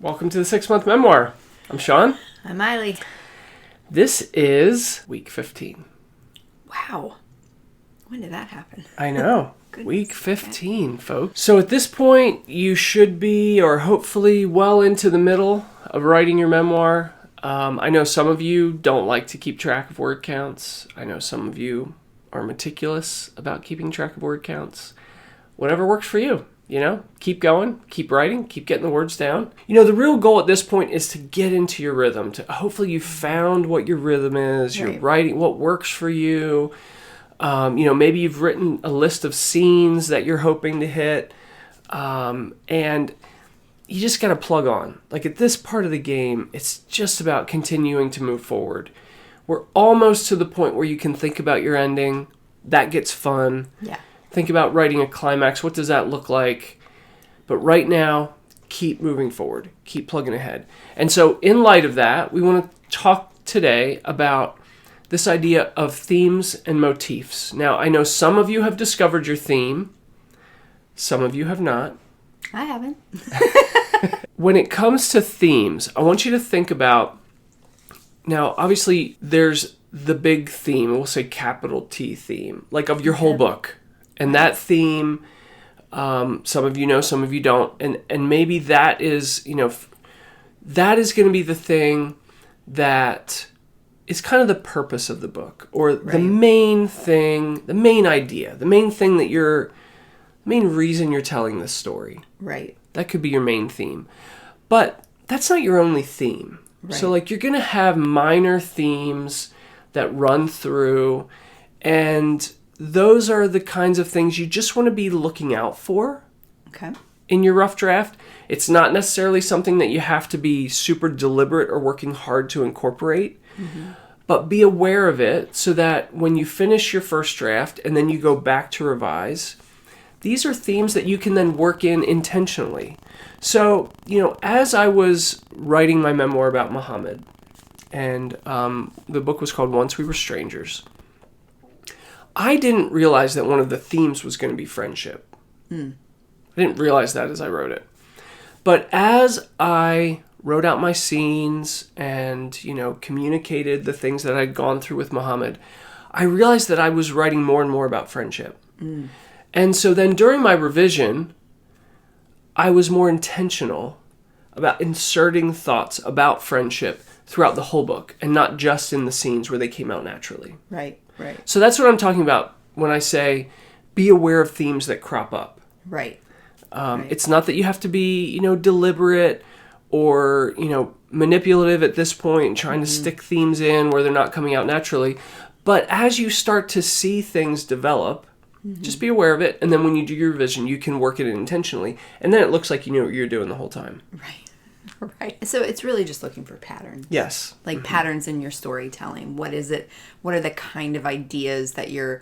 Welcome to the 6-month memoir. I'm Sean. I'm Miley. This is week 15. Wow. When did that happen? I know. Goodness. Week 15, folks. So at this point, you should be, or hopefully, well into the middle of writing your memoir. I know some of you don't like to keep track of word counts. I know some of you are meticulous about keeping track of word counts. Whatever works for you. Keep going, keep writing, keep getting the words down. The real goal at this point is to get into your rhythm. Hopefully you found what your rhythm is, right. You're writing what works for you. Maybe you've written a list of scenes that you're hoping to hit. And you just got to plug on. Like at this part of the game, it's just about continuing to move forward. We're almost to the point where you can think about your ending. That gets fun. Yeah. Think about writing a climax. What does that look like? But right now, keep moving forward. Keep plugging ahead. And so in light of that, we want to talk today about this idea of themes and motifs. Now, I know some of you have discovered your theme. Some of you have not. I haven't. When it comes to themes, I want you to think about, now, obviously, there's the big theme, we'll say capital T theme, like of your whole book. And that theme, some of you know, some of you don't. And maybe that is, that is going to be the thing that is kind of the purpose of the book. Or the main thing, the main idea, the main thing that the main reason you're telling this story. Right. That could be your main theme. But that's not your only theme. Right. So you're going to have minor themes that run through, and those are the kinds of things you just want to be looking out for in your rough draft. It's not necessarily something that you have to be super deliberate or working hard to incorporate, but be aware of it so that when you finish your first draft and then you go back to revise, these are themes that you can then work in intentionally. So, as I was writing my memoir about Muhammad, and the book was called Once We Were Strangers, I didn't realize that one of the themes was going to be friendship. I didn't realize that as I wrote it. But as I wrote out my scenes and, communicated the things that I'd gone through with Muhammad, I realized that I was writing more and more about friendship. And so then during my revision, I was more intentional about inserting thoughts about friendship throughout the whole book and not just in the scenes where they came out naturally. Right. So that's what I'm talking about when I say be aware of themes that crop up. Right. It's not that you have to be, deliberate or, manipulative at this point and trying to stick themes in where they're not coming out naturally. But as you start to see things develop, just be aware of it. And then when you do your revision, you can work it in intentionally. And then it looks like you know what you're doing the whole time. Right. So it's really just looking for patterns. Yes. Like patterns in your storytelling. What is it? What are the kind of ideas that you're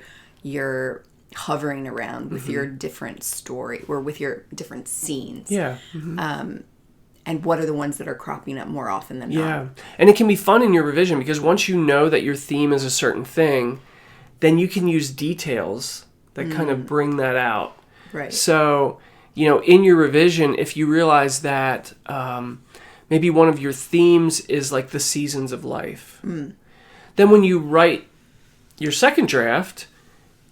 hovering around with your different story or with your different scenes? Yeah. And what are the ones that are cropping up more often than not? Yeah. And it can be fun in your revision because once you know that your theme is a certain thing, then you can use details that kind of bring that out. Right. So, in your revision, if you realize that maybe one of your themes is like the seasons of life, then when you write your second draft,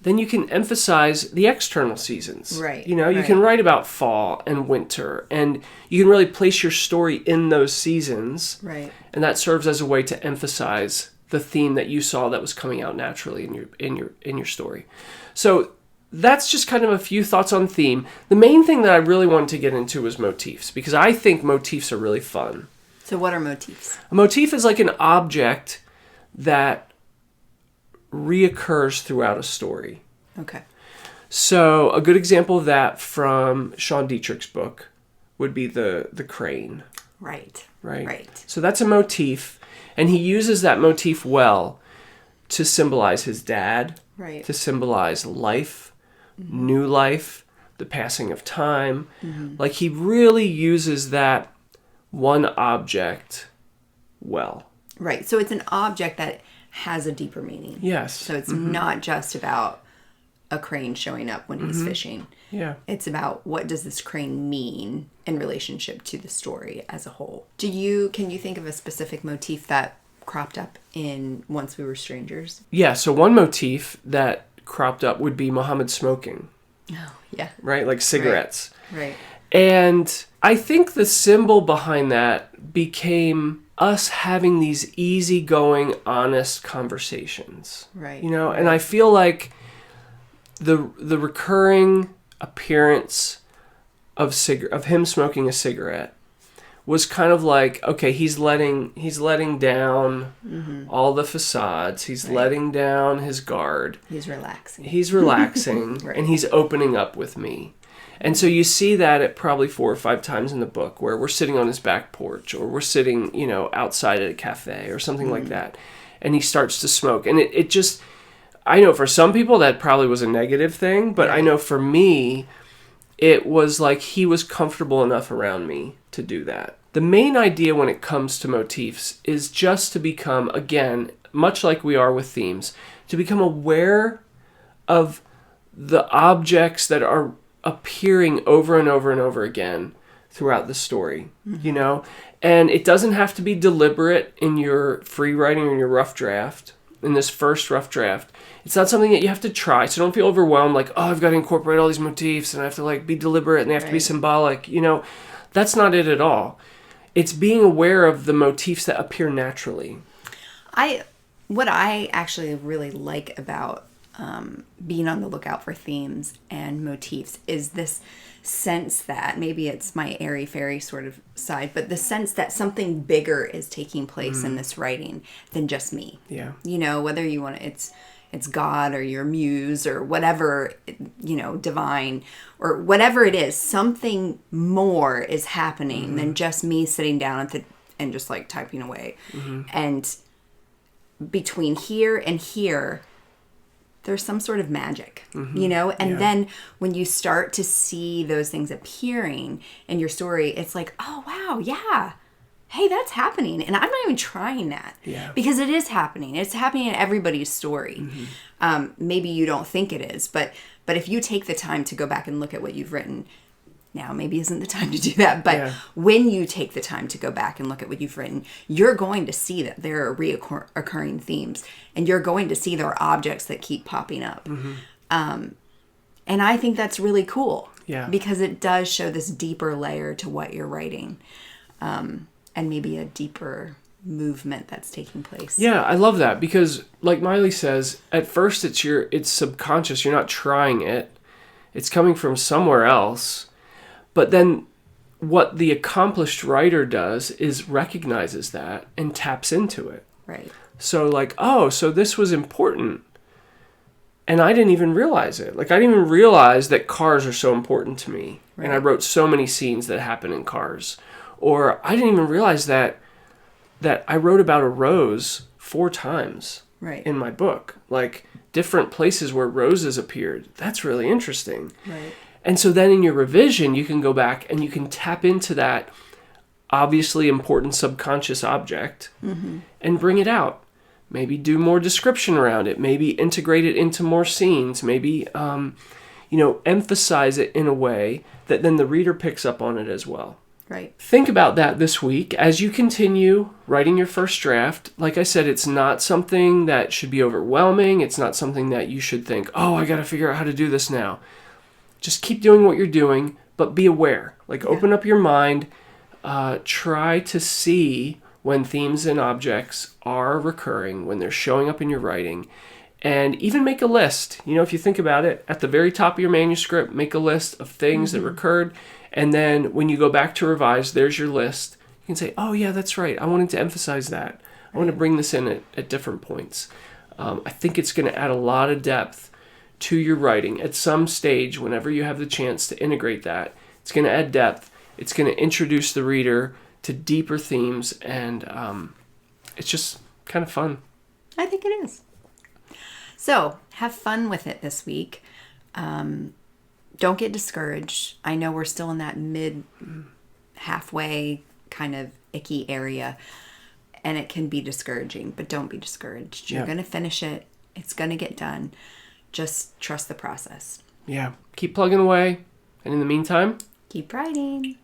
then you can emphasize the external seasons. Right. You can write about fall and winter, and you can really place your story in those seasons. Right. And that serves as a way to emphasize the theme that you saw that was coming out naturally in your story. So that's just kind of a few thoughts on theme. The main thing that I really wanted to get into was motifs, because I think motifs are really fun. So what are motifs? A motif is like an object that reoccurs throughout a story. Okay. So a good example of that from Sean Dietrich's book would be the crane. Right. So that's a motif, and he uses that motif well to symbolize his dad, to symbolize life, new life, the passing of time. Like he really uses that one object well. Right. So it's an object that has a deeper meaning. Yes. So it's not just about a crane showing up when he's fishing. Yeah. It's about what does this crane mean in relationship to the story as a whole. Can you think of a specific motif that cropped up in Once We Were Strangers? Yeah, so one motif that cropped up would be Muhammad smoking. Oh, yeah. Right? Like cigarettes. Right. And I think the symbol behind that became us having these easygoing, honest conversations. Right. You know, and I feel like the recurring appearance of him smoking a cigarette was kind of like, okay, he's letting down all the facades. He's letting down his guard. He's relaxing. Right. And he's opening up with me. And so you see that at probably 4 or 5 times in the book, where we're sitting on his back porch, or we're sitting, you know, outside at a cafe or something like that. And he starts to smoke. And it just, I know for some people that probably was a negative thing, but I know for me, it was like he was comfortable enough around me to do that. The main idea when it comes to motifs is just to become, again, much like we are with themes, to become aware of the objects that are appearing over and over and over again throughout the story, you know? And it doesn't have to be deliberate in your free writing or in your rough draft, in this first rough draft. It's not something that you have to try, so don't feel overwhelmed, like, oh, I've got to incorporate all these motifs, and I have to, like, be deliberate, and they have to be symbolic, you know? That's not it at all. It's being aware of the motifs that appear naturally. What I actually really like about being on the lookout for themes and motifs is this sense that, maybe it's my airy-fairy sort of side, but the sense that something bigger is taking place in this writing than just me. Yeah. You know, whether you want to, it's God or your muse or whatever, you know, divine or whatever it is, something more is happening than just me sitting down and just like typing away. And between here and here, there's some sort of magic, you know? And then when you start to see those things appearing in your story, it's like, oh, wow, yeah. Hey, that's happening. And I'm not even trying that. Yeah. Because it is happening. It's happening in everybody's story. Maybe you don't think it is, but if you take the time to go back and look at what you've written, now maybe isn't the time to do that, but when you take the time to go back and look at what you've written, you're going to see that there are reoccurring themes, and you're going to see there are objects that keep popping up. And I think that's really cool. Yeah. Because it does show this deeper layer to what you're writing. And maybe a deeper movement that's taking place. Yeah, I love that, because like Miley says, at first it's subconscious. You're not trying it. It's coming from somewhere else. But then what the accomplished writer does is recognizes that and taps into it. Right. So like, oh, so this was important. And I didn't even realize it. Like, I didn't even realize that cars are so important to me. Right. And I wrote so many scenes that happen in cars. Or I didn't even realize that I wrote about a rose 4 times in my book. Like, different places where roses appeared. That's really interesting. Right. And so then in your revision, you can go back and you can tap into that obviously important subconscious object and bring it out. Maybe do more description around it. Maybe integrate it into more scenes. Maybe, emphasize it in a way that then the reader picks up on it as well. Right. Think about that this week as you continue writing your first draft. Like I said, it's not something that should be overwhelming. It's not something that you should think, oh, I got to figure out how to do this now. Just keep doing what you're doing, but be aware. Like, open up your mind. Try to see when themes and objects are recurring, when they're showing up in your writing. And even make a list. You know, if you think about it, at the very top of your manuscript, make a list of things that recurred. And then when you go back to revise, there's your list. You can say, oh, yeah, that's right. I wanted to emphasize that. I want to bring this in at different points. I think it's going to add a lot of depth to your writing at some stage. Whenever you have the chance to integrate that, it's going to add depth. It's going to introduce the reader to deeper themes, and it's just kind of fun. I think it is. So have fun with it this week. Don't get discouraged. I know we're still in that halfway kind of icky area, and it can be discouraging, but don't be discouraged. You're going to finish it. It's going to get done. just trust the process. Yeah. Keep plugging away. And in the meantime, keep writing.